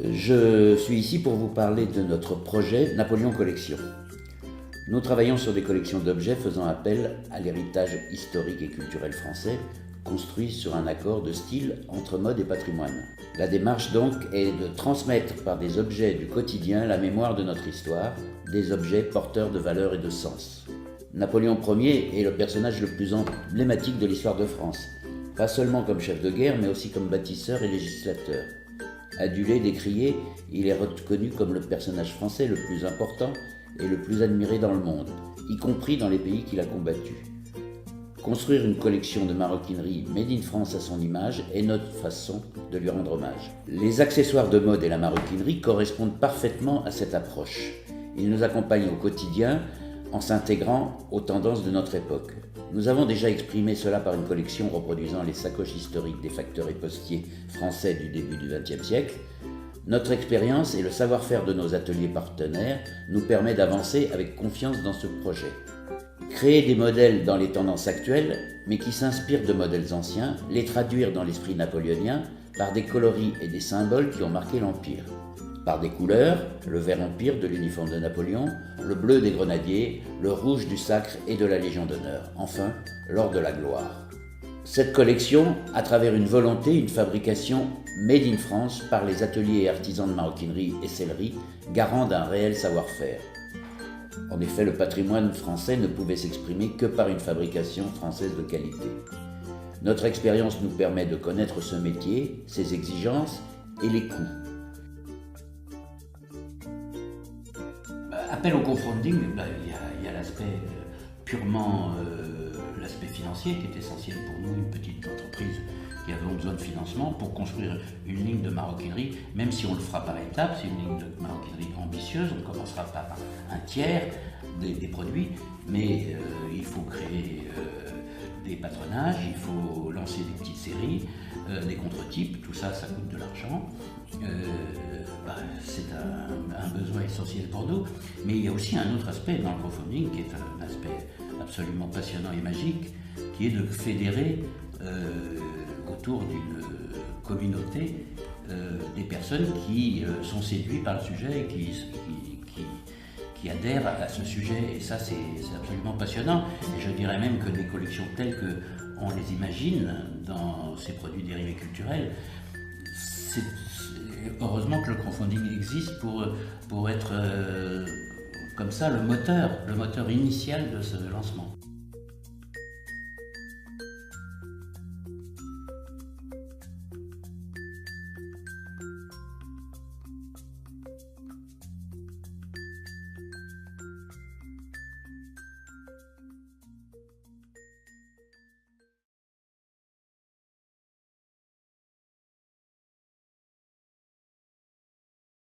Je suis ici pour vous parler de notre projet Napoléon Collection. Nous travaillons sur des collections d'objets faisant appel à l'héritage historique et culturel français, construits sur un accord de style entre mode et patrimoine. La démarche donc est de transmettre par des objets du quotidien la mémoire de notre histoire, des objets porteurs de valeurs et de sens. Napoléon Ier est le personnage le plus emblématique de l'histoire de France, pas seulement comme chef de guerre mais aussi comme bâtisseur et législateur. Adulé, décrié, il est reconnu comme le personnage français le plus important et le plus admiré dans le monde, y compris dans les pays qu'il a combattus. Construire une collection de maroquinerie made in France à son image est notre façon de lui rendre hommage. Les accessoires de mode et la maroquinerie correspondent parfaitement à cette approche. Ils nous accompagnent au quotidien en s'intégrant aux tendances de notre époque. Nous avons déjà exprimé cela par une collection reproduisant les sacoches historiques des facteurs et postiers français du début du XXe siècle. Notre expérience et le savoir-faire de nos ateliers partenaires nous permet d'avancer avec confiance dans ce projet. Créer des modèles dans les tendances actuelles, mais qui s'inspirent de modèles anciens, les traduire dans l'esprit napoléonien par des coloris et des symboles qui ont marqué l'Empire. Par des couleurs, le vert empire de l'uniforme de Napoléon, le bleu des grenadiers, le rouge du sacre et de la Légion d'honneur, enfin, l'or de la gloire. Cette collection, à travers une volonté, une fabrication made in France par les ateliers et artisans de maroquinerie et sellerie, garant d'un réel savoir-faire. En effet, le patrimoine français ne pouvait s'exprimer que par une fabrication française de qualité. Notre expérience nous permet de connaître ce métier, ses exigences et les coûts. Appel au crowdfunding, il y a l'aspect purement l'aspect financier qui est essentiel pour nous, une petite entreprise qui avait besoin de financement pour construire une ligne de maroquinerie, même si on le fera par étapes. C'est une ligne de maroquinerie ambitieuse, on commencera par un tiers des produits, mais il faut créer des patronages, il faut lancer des petites séries, des contre-types, tout ça, ça coûte de l'argent. C'est un besoin essentiel pour nous, mais il y a aussi un autre aspect dans le crowdfunding qui est un aspect absolument passionnant et magique, qui est de fédérer autour d'une communauté des personnes qui sont séduites par le sujet et qui adhèrent à ce sujet, et ça c'est absolument passionnant. Et je dirais même que des collections telles qu'on les imagine dans ces produits dérivés culturels, heureusement que le crowdfunding existe pour être comme ça le moteur initial de ce lancement.